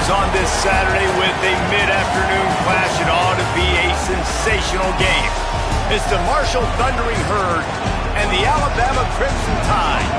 on this Saturday with a mid-afternoon clash. It ought to be a sensational game. It's the Marshall Thundering Herd and the Alabama Crimson Tide.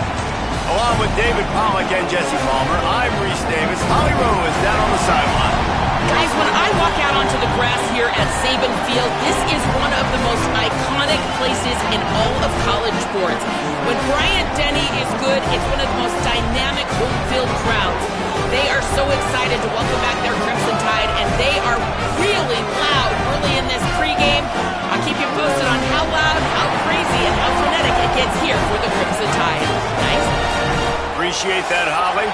Along with David Pollack and Jesse Palmer, I'm Reese Davis. Holly Rowe is down on the sideline. Guys, when I walk out onto the grass here at Saban Field, this is one of the most iconic places in all of college sports. When Bryant Denny is good, it's one of the most dynamic home field crowds. They are so excited to welcome back their Crimson Tide, and they are really loud early in this pregame. I'll keep you posted on how loud, how crazy, and how frenetic it gets here for the Crimson Tide. Nice. Appreciate that, Holly.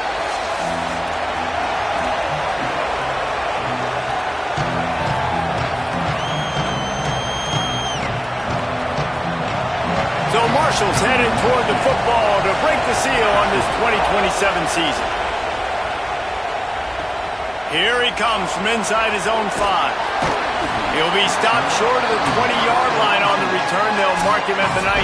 So Marshall's headed toward the football to break the seal on this 2027 season. Here he comes from inside his own 5. He'll be stopped short of the 20-yard line on the return. They'll mark him at the 19.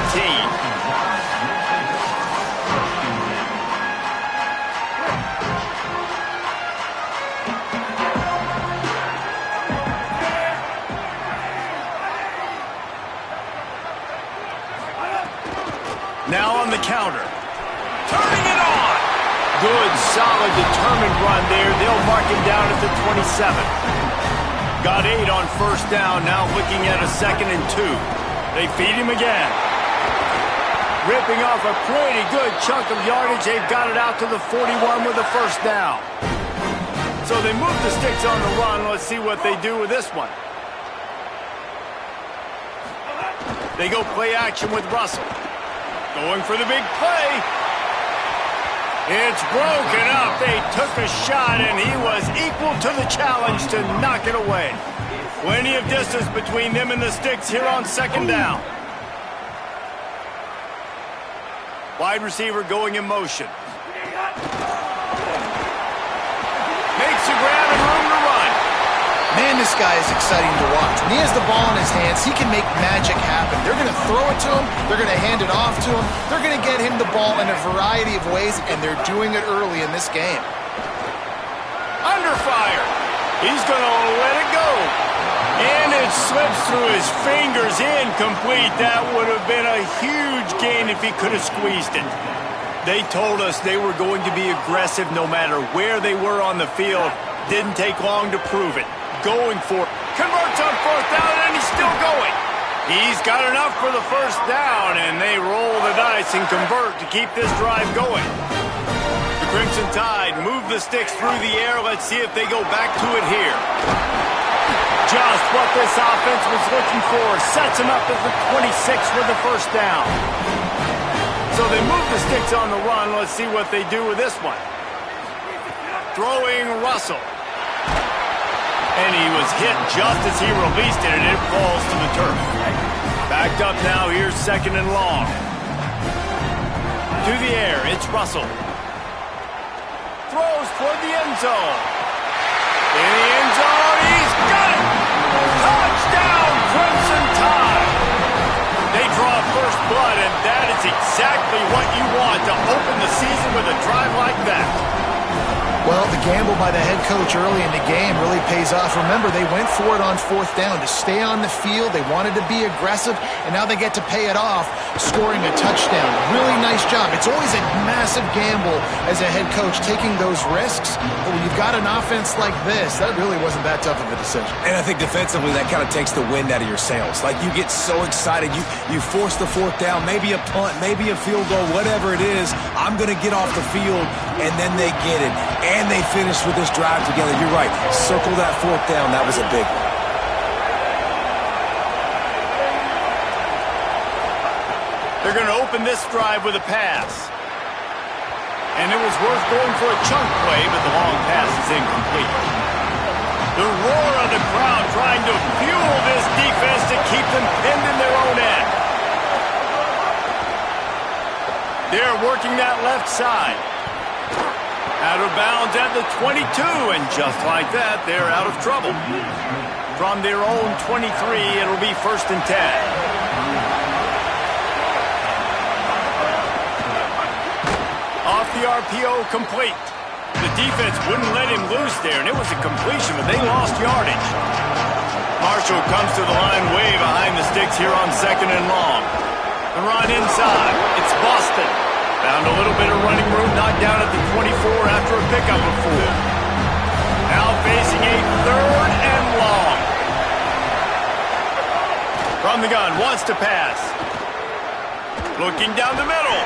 Now on the counter. Turning it on. Good, solid, determined run there. They'll mark him down at the 27. Got 8 on first down. Now looking at a 2nd and 2. They feed him again. Ripping off a pretty good chunk of yardage. They've got it out to the 41 with a first down. So they move the sticks on the run. Let's see what they do with this one. They go play action with Russell. Going for the big play. It's broken up. They took a shot, and he was equal to the challenge to knock it away. Plenty of distance between them and the sticks here on 2nd down. Wide receiver going in motion. Makes a grab and room to run. Man, this guy is exciting to watch. When he has the ball in his hands, he can make magic happen. They're going to throw it to him. They're going to hand it off to him. They're going to get him the ball in a variety of ways, and they're doing it early in this game. Under fire. He's going to let it go. And it slips through his fingers. Incomplete. That would have been a huge gain if he could have squeezed it. They told us they were going to be aggressive no matter where they were on the field. Didn't take long to prove it. Going for it. Converts on 4th down, and he's still going. He's got enough for the first down, and they roll the dice and convert to keep this drive going. The Crimson Tide move the sticks through the air. Let's see if they go back to it here. Just what this offense was looking for. Sets him up at the 26 with the first down. So they move the sticks on the run. Let's see what they do with this one. Throwing Russell. And he was hit just as he released it, and it falls to the turf. Backed up now, here's 2nd and long. To the air, it's Russell. Throws toward the end zone. In the end zone, he's got it! Touchdown, Crimson Tide! They draw first blood, and that is exactly what you want to open the season with a drive like that. Well, the gamble by the head coach early in the game really pays off. Remember, they went for it on 4th down to stay on the field. They wanted to be aggressive, and now they get to pay it off, scoring a touchdown. Really nice job. It's always a massive gamble as a head coach taking those risks, but when you've got an offense like this, that really wasn't that tough of a decision. And I think defensively, that kind of takes the wind out of your sails. Like, you get so excited. You force the 4th down, maybe a punt, maybe a field goal, whatever it is. I'm going to get off the field, and then they get it. And they finish with this drive together. You're right. Circle that 4th down. That was a big one. They're going to open this drive with a pass. And it was worth going for a chunk play, but the long pass is incomplete. The roar of the crowd trying to fuel this defense to keep them pinned in their own end. They're working that left side. Out of bounds at the 22, and just like that, they're out of trouble. From their own 23, it'll be 1st and 10. Off the RPO, complete. The defense wouldn't let him loose there, and it was a completion, but they lost yardage. Marshall comes to the line way behind the sticks here on 2nd and long. The run inside. It's Boston. Found a little bit of running room, knocked down at the 24 after a pickup of 4. Now facing a 3rd and long. From the gun, wants to pass. Looking down the middle.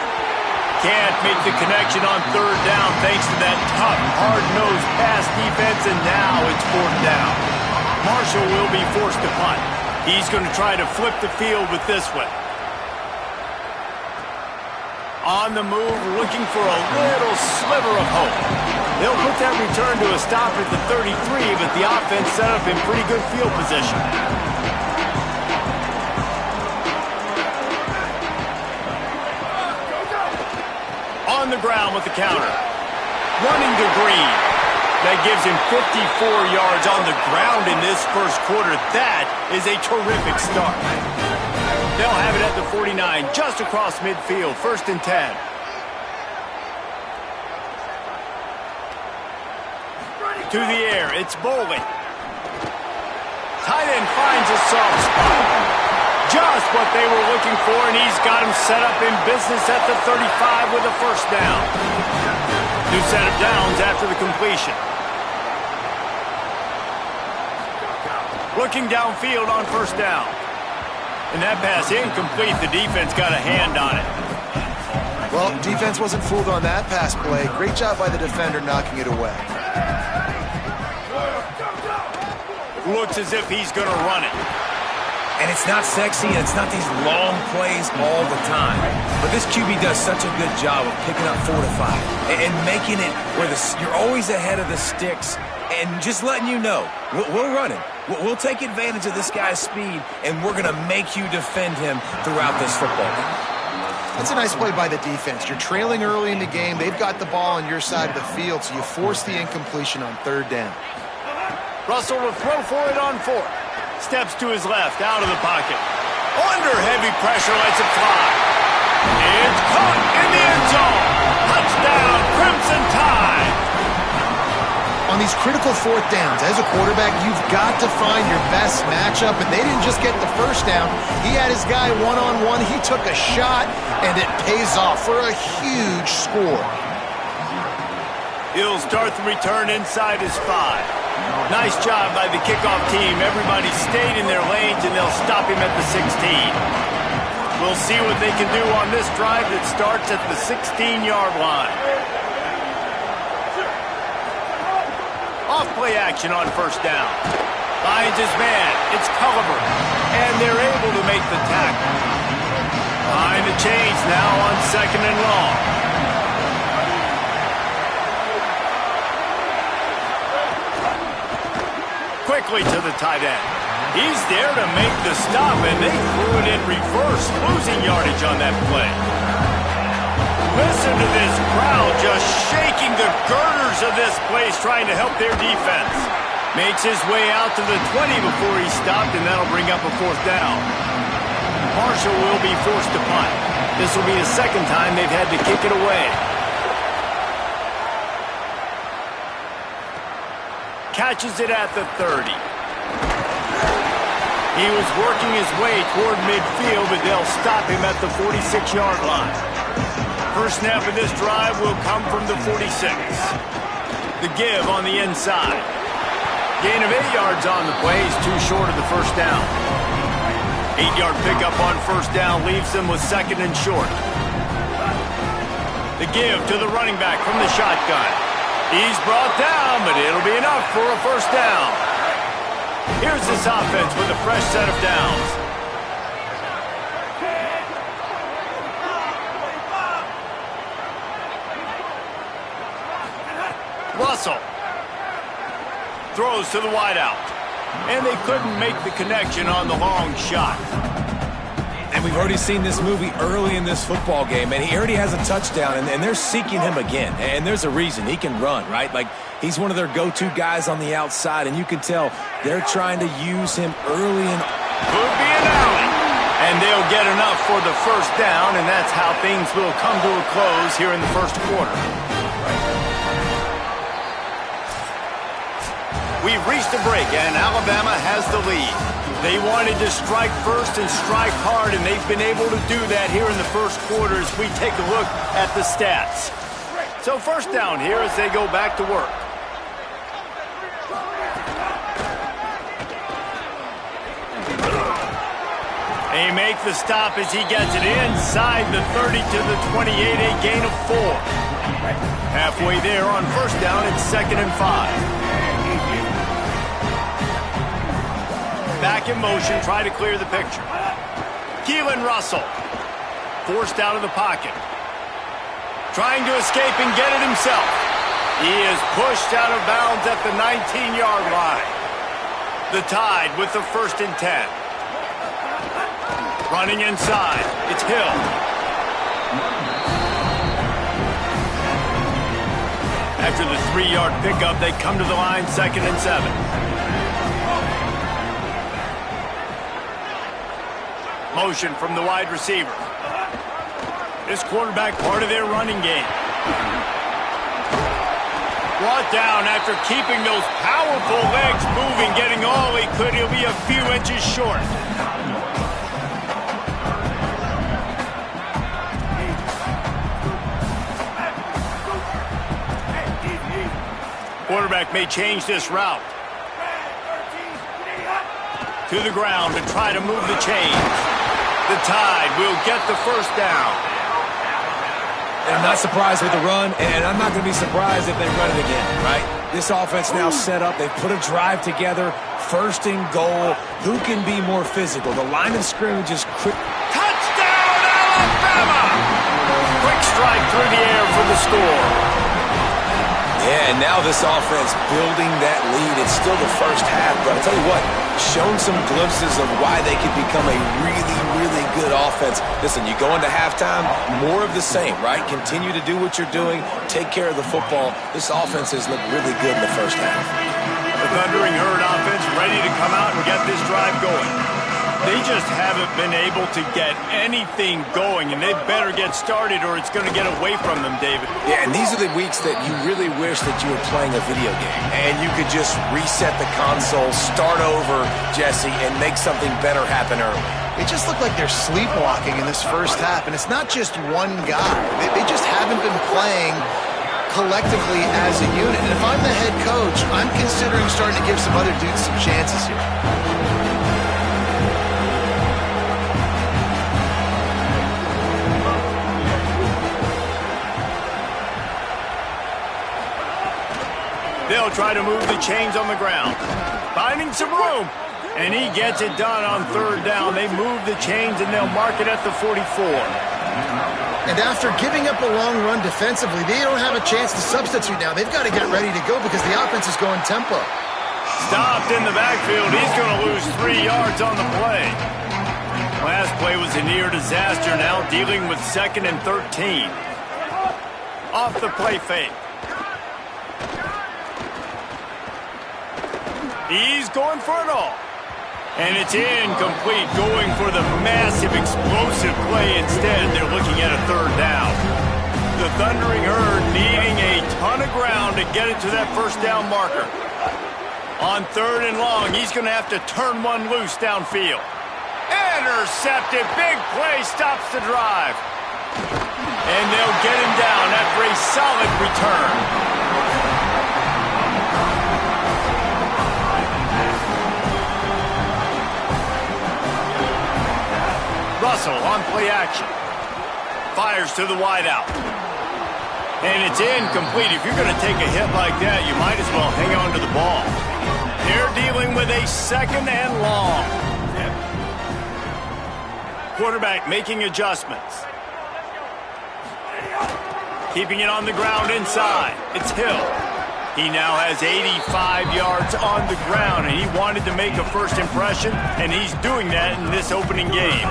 Can't make the connection on 3rd down thanks to that tough, hard-nosed pass defense, and now it's 4th down. Marshall will be forced to punt. He's going to try to flip the field with this one. On the move, looking for a little sliver of hope. They'll put that return to a stop at the 33, but the offense set up in pretty good field position. On the ground with the counter. Running to Green. That gives him 54 yards on the ground in this first quarter. That is a terrific start. They'll have it at the 49, just across midfield, 1st and 10. To the air, it's Bowling. Tight end finds a soft spot. Just what they were looking for, and he's got him set up in business at the 35 with a 1st down. New set of downs after the completion. Looking downfield on 1st down. And that pass incomplete. The defense got a hand on it. Well, defense wasn't fooled on that pass play. Great job by the defender knocking it away. Looks as if he's going to run it. And it's not sexy, and it's not these long plays all the time. But this QB does such a good job of picking up 4 to 5 and making it where you're always ahead of the sticks and just letting you know, we'll run it. We'll take advantage of this guy's speed, and we're going to make you defend him throughout this football game. That's a nice play by the defense. You're trailing early in the game. They've got the ball on your side of the field, so you force the incompletion on 3rd down. Russell will throw for it on 4th. Steps to his left, out of the pocket. Under heavy pressure, lets it fly. It's caught in the end zone. Touchdown, Crimson Tide. On these critical 4th downs, as a quarterback, you've got to find your best matchup, and they didn't just get the 1st down. He had his guy one-on-one. He took a shot, and it pays off for a huge score. He'll start the return inside his 5. Nice job by the kickoff team. Everybody stayed in their lanes, and they'll stop him at the 16. We'll see what they can do on this drive that starts at the 16-yard line. Off-play action on 1st down. Finds his man. It's Culliver. And they're able to make the tackle. Behind the chains now on 2nd and long. Quickly to the tight end. He's there to make the stop, and they threw it in reverse, losing yardage on that play. Listen to this crowd just shaking the girders of this place, trying to help their defense. Makes his way out to the 20 before he stopped, and that'll bring up a 4th down. Marshall will be forced to punt. This will be the 2nd time they've had to kick it away. Catches it at the 30. He was working his way toward midfield, but they'll stop him at the 46-yard line. First snap of this drive will come from the 46. The give on the inside. Gain of 8 yards on the play. He's too short of the 1st down. 8-yard pickup on 1st down leaves them with 2nd and short. The give to the running back from the shotgun. He's brought down, but it'll be enough for a 1st down. Here's this offense with a fresh set of downs. Russell throws to the wideout, and they couldn't make the connection on the long shot. And we've already seen this movie early in this football game, and he already has a touchdown, and they're seeking him again. And there's a reason. He can run, right? Like, he's one of their go-to guys on the outside, and you can tell they're trying to use him early and could be an alley. And they'll get enough for the 1st down, and that's how things will come to a close here in the 1st quarter. We've reached a break, and Alabama has the lead. They wanted to strike first and strike hard, and they've been able to do that here in the first quarter as we take a look at the stats. So first down here as they go back to work. They make the stop as he gets it inside the 30 to the 28, a gain of 4. Halfway there on first down, it's 2nd and 5. Back in motion, try to clear the picture. Keelan Russell, forced out of the pocket. Trying to escape and get it himself. He is pushed out of bounds at the 19-yard line. The Tide with the 1st and 10. Running inside, it's Hill. After the 3-yard pickup, they come to the line, 2nd and 7. Motion from the wide receiver. This quarterback part of their running game. Brought down after keeping those powerful legs moving, getting all he could. He'll be a few inches short. Quarterback may change this route. To the ground to try to move the chains. The Tide will get the first down. And I'm not surprised with the run, and I'm not going to be surprised if they run it again, right? This offense now set up. They've put a drive together. 1st and goal. Who can be more physical? The line of scrimmage is quick. Touchdown, Alabama! Quick strike through the air for the score. Yeah, and now this offense building that lead. It's still the first half, but I'll tell you what, shown some glimpses of why they could become a really, really good offense. Listen, you go into halftime, more of the same, right? Continue to do what you're doing, take care of the football. This offense has looked really good in the first half. The Thundering Herd offense ready to come out and get this drive going. They just haven't been able to get anything going, and they better get started or it's going to get away from them, David. Yeah, and these are the weeks that you really wish that you were playing a video game, and you could just reset the console, start over, Jesse, and make something better happen early. It just looked like they're sleepwalking in this first half, and it's not just one guy. They just haven't been playing collectively as a unit. And if I'm the head coach, I'm considering starting to give some other dudes some chances here. They'll try to move the chains on the ground. Finding some room. And he gets it done on 3rd down. They move the chains and they'll mark it at the 44. And after giving up a long run defensively, they don't have a chance to substitute now. They've got to get ready to go because the offense is going tempo. Stopped in the backfield. He's going to lose 3 yards on the play. Last play was a near disaster. Now dealing with 2nd and 13. Off the play fake. He's going for it all. And it's incomplete, going for the massive, explosive play instead. They're looking at a 3rd down. The Thundering Herd needing a ton of ground to get it to that 1st down marker. On 3rd and long, he's going to have to turn one loose downfield. Intercepted, big play, stops the drive. And they'll get him down after a solid return. Russell on play action. Fires to the wideout. And it's incomplete. If you're going to take a hit like that, you might as well hang on to the ball. They're dealing with a 2nd and long. Quarterback making adjustments. Keeping it on the ground inside. It's Hill. He now has 85 yards on the ground, and he wanted to make a first impression, and he's doing that in this opening game.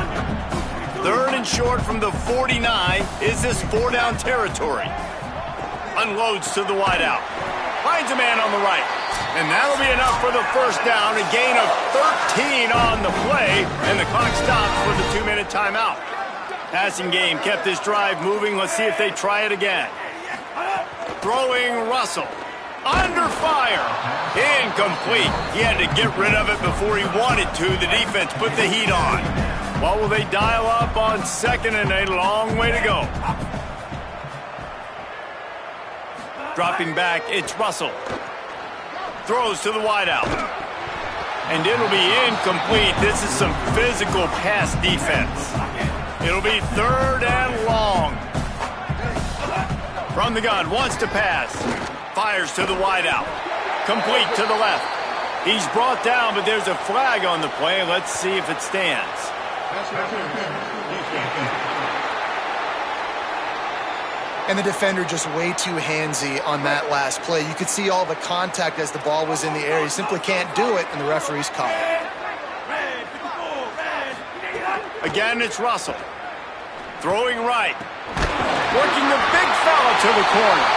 3rd and short from the 49. Is this 4-down territory? Unloads to the wideout. Finds a man on the right. And that'll be enough for the 1st down. A gain of 13 on the play, and the clock stops for the 2-minute timeout. Passing game kept this drive moving. Let's see if they try it again. Throwing Russell. Under fire. Incomplete. He had to get rid of it before he wanted to. The defense put the heat on. What will they dial up on second and a long way to go? Dropping back, it's Russell. Throws to the wideout. And it'll be incomplete. This is some physical pass defense. It'll be third and long. From the gun, wants to pass. Fires to the wideout. Complete to the left. He's brought down, but there's a flag on the play. Let's see if it stands. And the defender just way too handsy on that last play. You could see all the contact as the ball was in the air. He simply can't do it, and the referee's called it. Again, it's Russell. Throwing right. Working the big fella to the corner.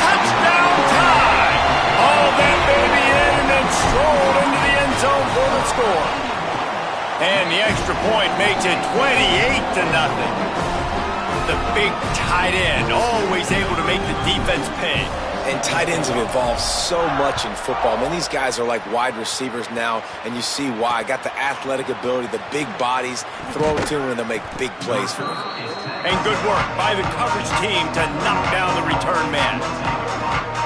Touchdown tie! All that baby in and then strolled into the end zone for the score. And the extra point makes it 28-0. The big tight end, always able to make the defense pay. And tight ends have evolved so much in football. Man, these guys are like wide receivers now, and you see why. Got the athletic ability, the big bodies, throw it to them, and they'll make big plays for them. And good work by the coverage team to knock down the return man.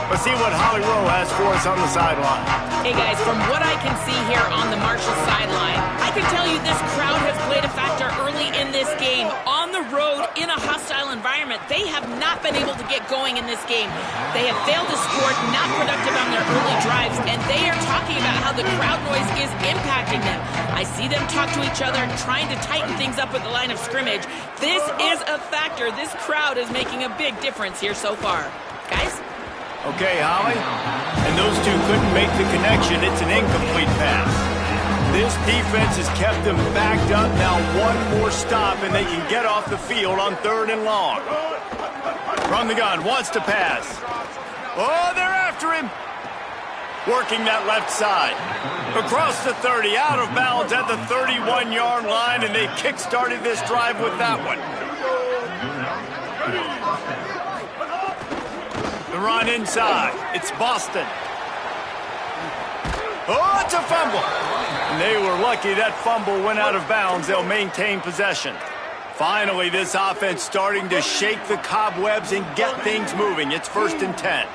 Let's see what Holly Rowe has for us on the sideline. Hey, guys, from what I can see here on the Marshall sideline, I can tell you this crowd has played a factor early in this game. On the road, in a hostile environment, they have not been able to get going in this game. They have failed to score, not productive on their early drives, and they are talking about how the crowd noise is impacting them. I see them talk to each other, trying to tighten things up at the line of scrimmage. This is a factor. This crowd is making a big difference here so far. Guys? Okay, Holly. And those two couldn't make the connection. It's an incomplete pass. This defense has kept them backed up. Now one more stop, and they can get off the field on third and long. From the gun, wants to pass. Oh, they're after him. Working that left side. Across the 30, out of bounds at the 31-yard line, and they kick-started this drive with that one. The run inside. It's Boston. Oh, it's a fumble. And they were lucky that fumble went out of bounds. They'll maintain possession. Finally, this offense starting to shake the cobwebs and get things moving. It's 1st and 10.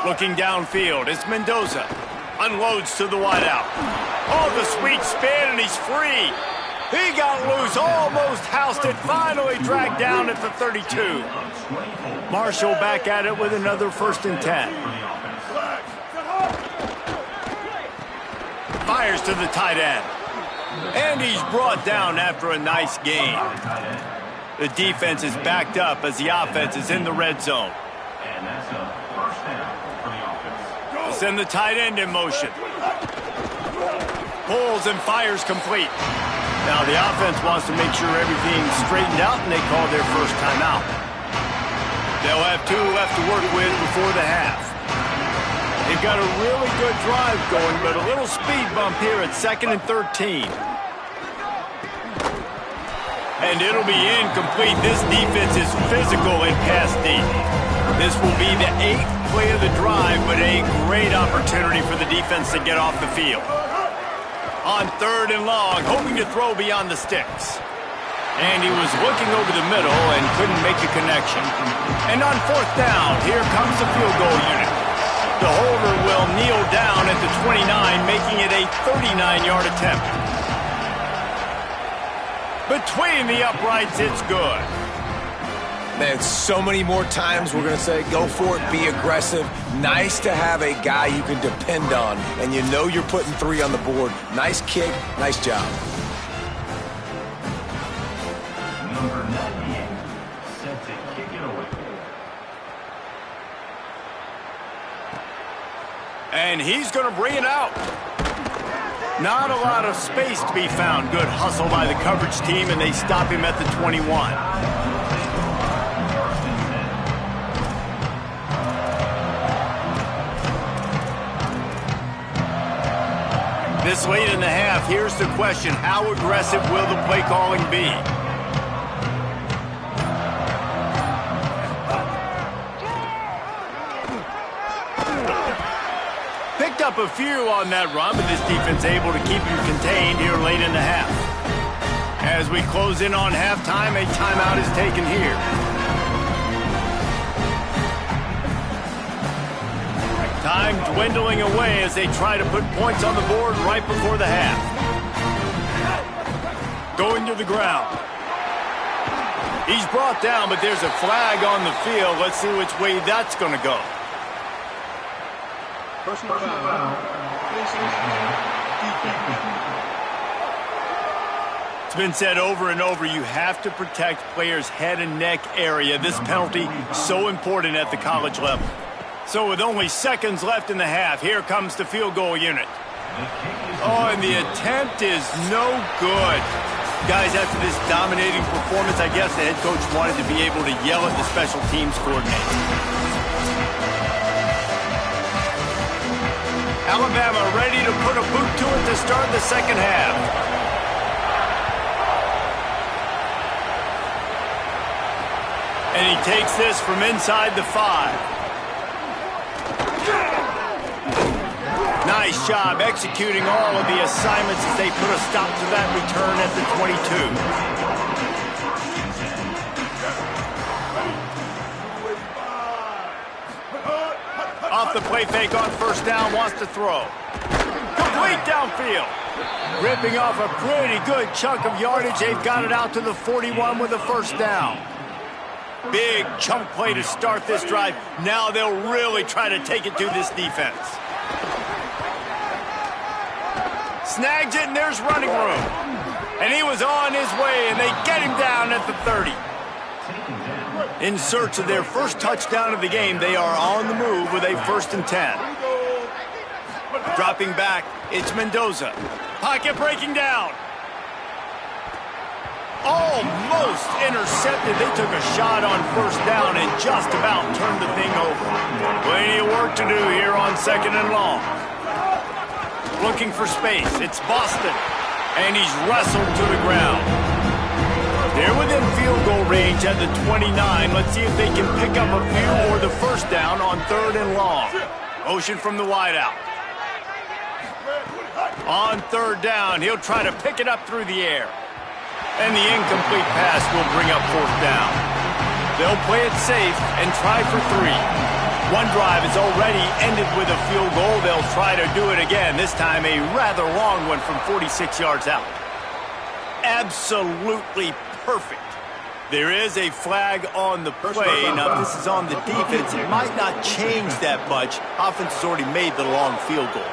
Looking downfield, it's Mendoza. Unloads to the wideout. Oh, the sweet spin, and he's free. He got loose, almost housed it, finally dragged down at the 32. Marshall back at it with another 1st and 10. Fires to the tight end. And he's brought down after a nice gain. The defense is backed up as the offense is in the red zone. They'll send the tight end in motion. Pulls and fires complete. Now the offense wants to make sure everything's straightened out, and they call their first timeout. They'll have 2 left to work with before the half. They've got a really good drive going, but a little speed bump here at 2nd and 13. And it'll be incomplete. This defense is physical and pass deep. This will be the 8th play of the drive, but a great opportunity for the defense to get off the field. On 3rd and long, hoping to throw beyond the sticks. And he was looking over the middle and couldn't make a connection. And on 4th down, here comes the field goal unit. The holder will kneel down at the 29, making it a 39-yard attempt. Between the uprights, it's good. Man, so many more times we're going to say, go for it, be aggressive. Nice to have a guy you can depend on, and you know you're putting 3 on the board. Nice kick, nice job. Number 98, set to kick it away. And he's going to bring it out. Not a lot of space to be found. Good hustle by the coverage team, and they stop him at the 21. This late in the half, here's the question. How aggressive will the play calling be? up a few on that run, but this defense able to keep you contained here late in the half. As we close in on halftime, a timeout is taken here. Time dwindling away as they try to put points on the board right before the half. Going to the ground. He's brought down, but there's a flag on the field. Let's see which way that's going to go. Personal foul. It's been said over and over, you have to protect players' head and neck area. This penalty so important at the college level. So with only seconds left in the half, here comes the field goal unit. Oh, and the attempt is no good. Guys, after this dominating performance, I guess the head coach wanted to be able to yell at the special teams coordinator. Alabama ready to put a boot to it to start the second half. And he takes this from inside the 5. Nice job executing all of the assignments as they put a stop to that return at the 22. Off the play fake on first down, wants to throw. Complete downfield. Ripping off a pretty good chunk of yardage. They've got it out to the 41 with a first down. Big chunk play to start this drive. Now they'll really try to take it to this defense. Snags it, and there's running room. And he was on his way, and they get him down at the 30. In search of their first touchdown of the game, they are on the move with a 1st and 10. Dropping back, it's Mendoza. Pocket breaking down. Almost intercepted. They took a shot on first down and just about turned the thing over. Plenty of work to do here on 2nd and long. Looking for space. It's Boston. And he's wrestled to the ground. They're within field goal range at the 29. Let's see if they can pick up a few or the first down on 3rd and long. Motion from the wideout. On 3rd down, he'll try to pick it up through the air. And the incomplete pass will bring up 4th down. They'll play it safe and try for 3. One drive is already ended with a field goal. They'll try to do it again, this time a rather long one from 46 yards out. Absolutely perfect. There is a flag on the play. Now, if this is on the defense, it might not change that much. Offense has already made the long field goal.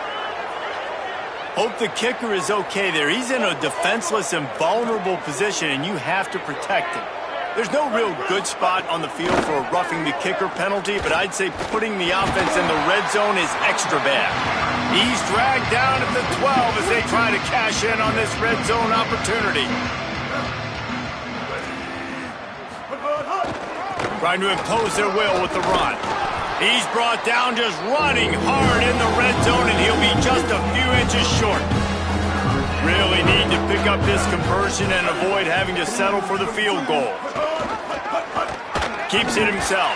Hope the kicker is okay there. He's in a defenseless and vulnerable position, and you have to protect him. There's no real good spot on the field for a roughing the kicker penalty, but I'd say putting the offense in the red zone is extra bad. He's dragged down at the 12 as they try to cash in on this red zone opportunity. Trying to impose their will with the run. He's brought down just running hard in the red zone, and he'll be just a few inches short. Really need to pick up this conversion and avoid having to settle for the field goal. Keeps it himself.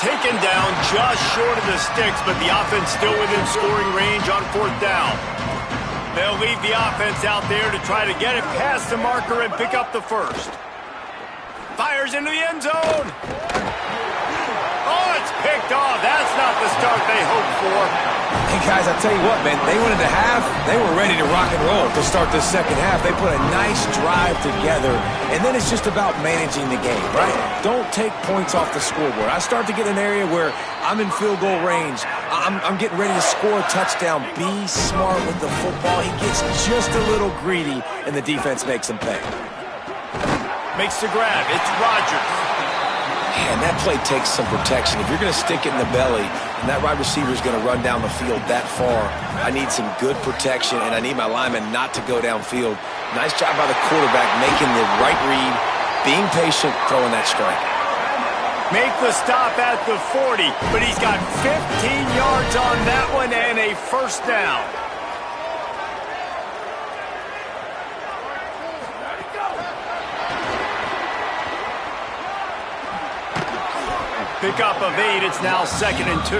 Taken down just short of the sticks, but the offense still within scoring range on 4th down. They'll leave the offense out there to try to get it past the marker and pick up the first. Fires into the end zone. Oh, it's picked off. That's not the start they hoped for. Hey, guys, I tell you what, man, they wanted to have, they were ready to rock and roll to start this second half. They put a nice drive together, and then it's just about managing the game, right? Don't take points off the scoreboard. I start to get an area where I'm in field goal range. I'm getting ready to score a touchdown. Be smart with the football. He gets just a little greedy, and the defense makes him pay. Makes the grab. It's Rodgers. Man, that play takes some protection. If you're going to stick it in the belly and that wide receiver is going to run down the field that far, I need some good protection, and I need my lineman not to go downfield. Nice job by the quarterback making the right read, being patient, throwing that strike. Make the stop at the 40, but he's got 15 yards on that one and a first down. Pick up of 8, it's now 2nd and 2.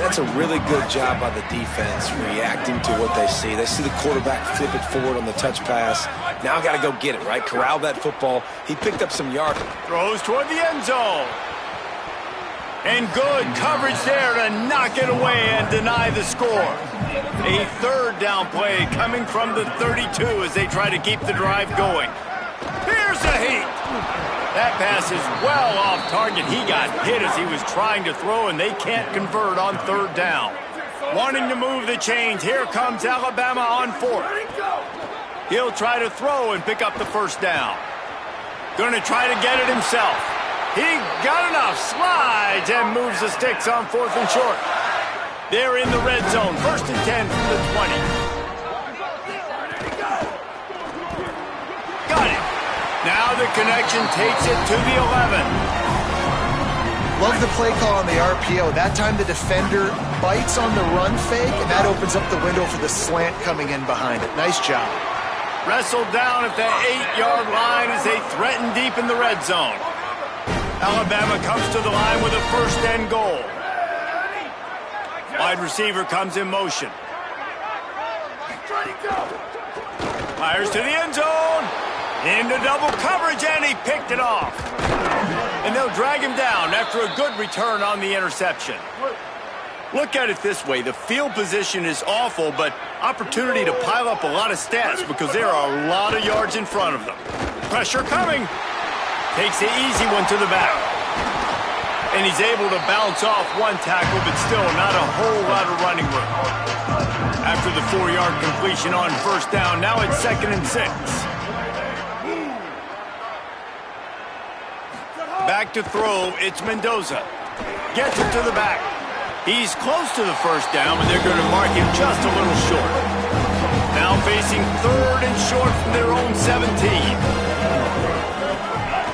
That's a really good job by the defense, reacting to what they see. They see the quarterback flip it forward on the touch pass. Now got to go get it, right? Corral that football. He picked up some yards. Throws toward the end zone. And good coverage there to knock it away and deny the score. A third down play coming from the 32 as they try to keep the drive going. Here's the heat. That pass is well off target. He got hit as he was trying to throw, and they can't convert on third down. Wanting to move the chains. Here comes Alabama on fourth. He'll try to throw and pick up the first down. Going to try to get it himself. He got enough, slides, and moves the sticks on fourth and short. They're in the red zone. First and 10 from the 20. Got it. Now the connection takes it to the 11. Love the play call on the RPO. That time the defender bites on the run fake, and that opens up the window for the slant coming in behind it. Nice job. Wrestled down at the 8-yard line as they threaten deep in the red zone. Alabama comes to the line with a first and goal. Wide receiver comes in motion. Fires to the end zone. Into double coverage, and he picked it off. And they'll drag him down after a good return on the interception. Look at it this way. The field position is awful, but opportunity to pile up a lot of stats because there are a lot of yards in front of them. Pressure coming. Takes the easy one to the back. And he's able to bounce off one tackle, but still not a whole lot of running room. After the 4-yard completion on first down, now it's 2nd and 6. Back to throw, it's Mendoza. Gets it to the back. He's close to the first down, but they're going to mark him just a little short. Now facing 3rd and short from their own 17.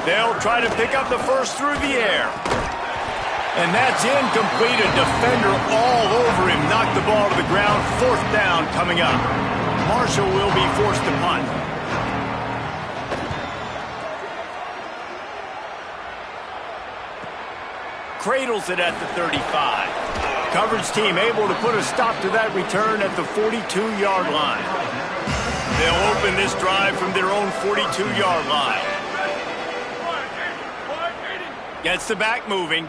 They'll try to pick up the first through the air. And that's incomplete. A defender all over him. Knocked the ball to the ground. 4th down coming up. Marshall will be forced to punt. Cradles it at the 35. Coverage team able to put a stop to that return at the 42-yard line. They'll open this drive from their own 42-yard line. Gets the back moving.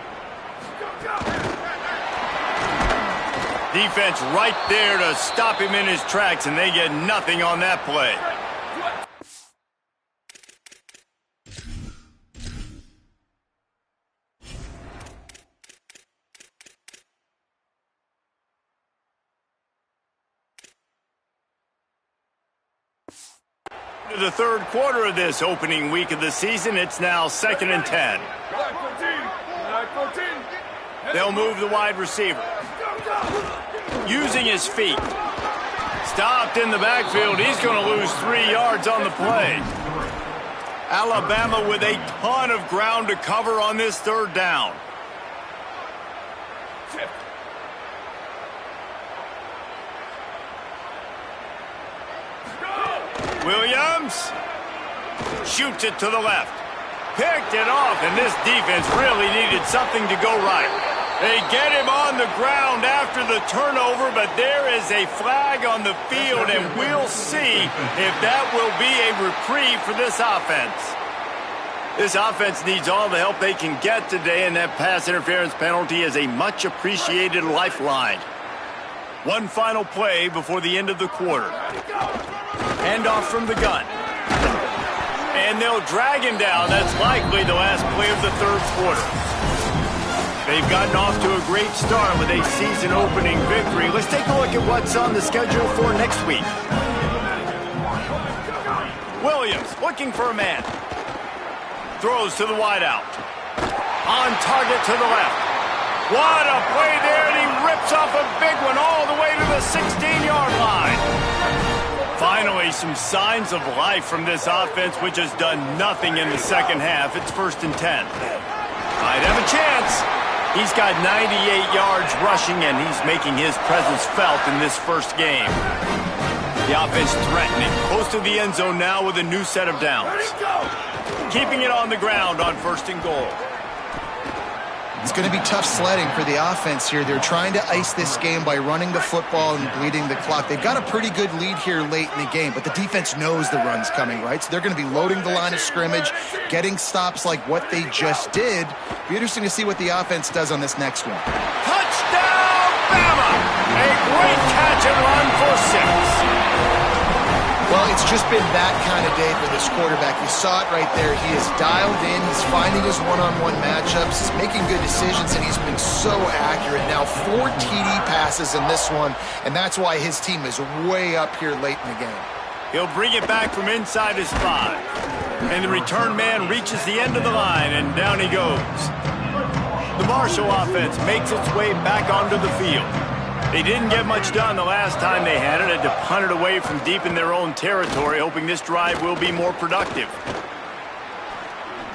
Defense right there to stop him in his tracks, and they get nothing on that play. To the third quarter of this opening week of the season, it's now 2nd and 10. They'll move the wide receiver. Using his feet. Stopped in the backfield. He's going to lose 3 yards on the play. Alabama with a ton of ground to cover on this third down. Williams shoots it to the left. Picked it off, and this defense really needed something to go right. They get him on the ground after the turnover, but there is a flag on the field, and we'll see if that will be a reprieve for this offense. This offense needs all the help they can get today, and that pass interference penalty is a much-appreciated lifeline. One final play before the end of the quarter. Handoff from the gun. And they'll drag him down. That's likely the last play of the third quarter. They've gotten off to a great start with a season-opening victory. Let's take a look at what's on the schedule for next week. Williams looking for a man. Throws to the wideout. On target to the left. What a play there, and he rips off a big one all the way to the 16-yard line. Finally, some signs of life from this offense, which has done nothing in the second half. It's 1st and 10. Might have a chance. He's got 98 yards rushing, and he's making his presence felt in this first game. The offense threatening. Close to the end zone now with a new set of downs. Keeping it on the ground on 1st and goal. It's going to be tough sledding for the offense here. They're trying to ice this game by running the football and bleeding the clock. They've got a pretty good lead here late in the game, but the defense knows the run's coming, right? So they're going to be loading the line of scrimmage, getting stops like what they just did. Be interesting to see what the offense does on this next one. Touchdown, Bama! A great catch and run for 6. Well, it's just been that kind of day for this quarterback. You saw it right there. He is dialed in. He's finding his one-on-one matchups. He's making good decisions, and he's been so accurate. Now 4 TD passes in this one, and that's why his team is way up here late in the game. He'll bring it back from inside his 5. And the return man reaches the end of the line, and down he goes. The Marshall offense makes its way back onto the field. They didn't get much done the last time they had it. Had to punt it away from deep in their own territory, hoping this drive will be more productive.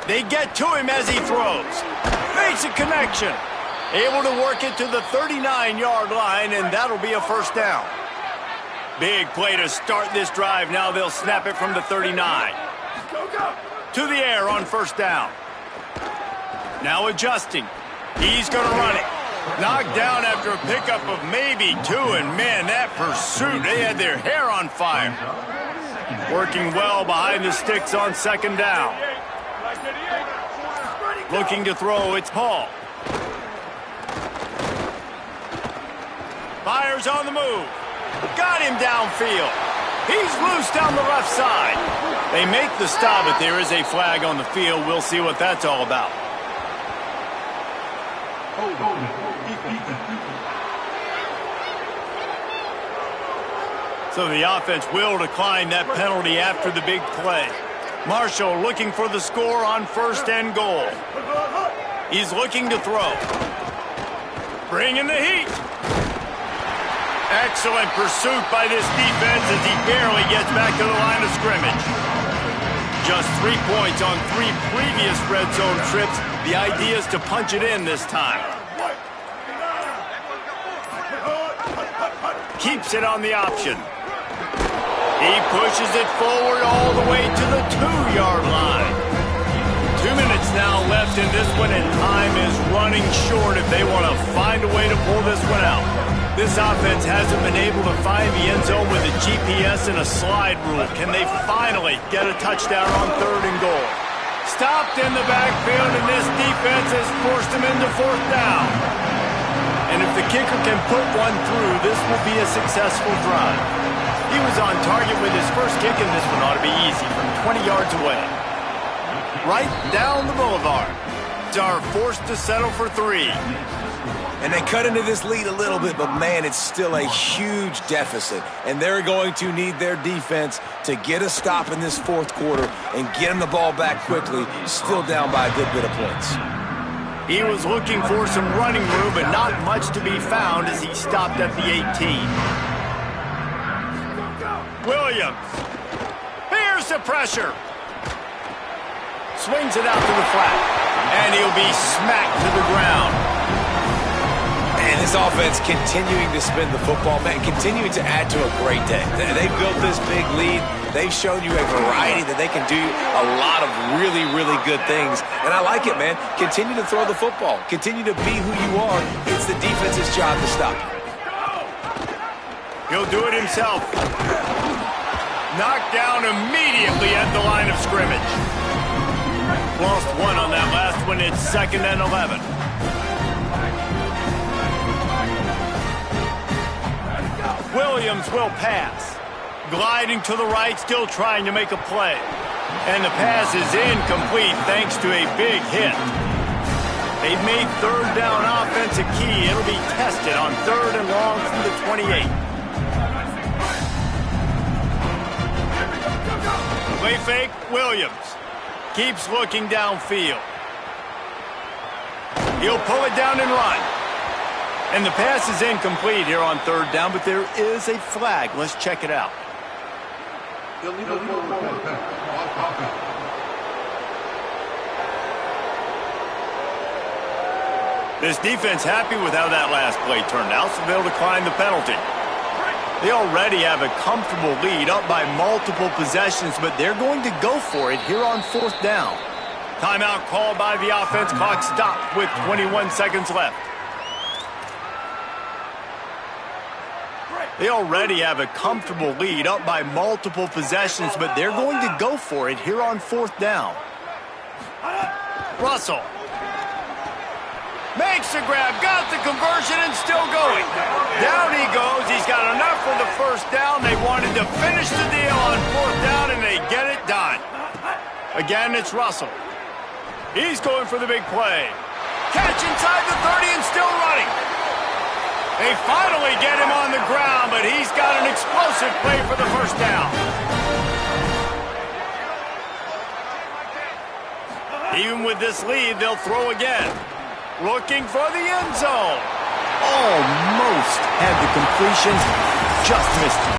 They get to him as he throws. Makes a connection. Able to work it to the 39-yard line, and that'll be a first down. Big play to start this drive. Now they'll snap it from the 39. To the air on first down. Now adjusting. He's going to run it. Knocked down after a pickup of maybe 2, and man, that pursuit, they had their hair on fire. Working well behind the sticks on second down. Looking to throw, it's Paul. Fires on the move. Got him downfield. He's loose down the left side. They make the stop, but there is a flag on the field. We'll see what that's all about. So the offense will decline that penalty after the big play. Marshall looking for the score on first and goal. He's looking to throw. Bringing the heat. Excellent pursuit by this defense as he barely gets back to the line of scrimmage. Just 3 points on 3 previous red zone trips. The idea is to punch it in this time. Keeps it on the option. He pushes it forward all the way to the 2-yard line. 2 minutes now left in this one, and time is running short if they want to find a way to pull this one out. This offense hasn't been able to find the end zone with a GPS and a slide rule. Can they finally get a touchdown on 3rd and goal? Stopped in the backfield, and this defense has forced him into 4th down. And if the kicker can put one through, this will be a successful drive. He was on target with his first kick, and this one ought to be easy from 20 yards away. Right down the boulevard. Are forced to settle for 3. And they cut into this lead a little bit, but man, it's still a huge deficit. And they're going to need their defense to get a stop in this 4th quarter and get them the ball back quickly, still down by a good bit of points. He was looking for some running room, but not much to be found as he stopped at the 18. Williams. Here's the pressure. Swings it out to the flat. And he'll be smacked to the ground. And this offense continuing to spin the football, man, continuing to add to a great day. They built this big lead. They've shown you a variety that they can do a lot of really, really good things. And I like it, man. Continue to throw the football. Continue to be who you are. It's the defense's job to stop you. He'll do it himself. Knocked down immediately at the line of scrimmage. Lost 1 on that last one. It's 2nd and 11. Williams will pass. Gliding to the right, still trying to make a play. And the pass is incomplete thanks to a big hit. They've made 3rd down offense a key. It'll be tested on 3rd and long from the 28. Play fake, Williams. Keeps looking downfield. He'll pull it down and run. And the pass is incomplete here on 3rd down, but there is a flag. Let's check it out. This defense happy with how that last play turned out, so they'll decline the penalty. They already have a comfortable lead, up by multiple possessions, but they're going to go for it here on 4th down. Timeout called by the offense. Clock stopped with 21 seconds left. They already have a comfortable lead, up by multiple possessions, but they're going to go for it here on 4th down. Russell makes the grab, got the conversion, and still going. Down he goes. He's got enough for the 1st down. They wanted to finish the deal on 4th down, and they get it done. Again, it's Russell. He's going for the big play. Catch inside the 30 and still running. They finally get him on the ground, but he's got an explosive play for the 1st down. Even with this lead, they'll throw again. Looking for the end zone. Almost had the completion, just missed it.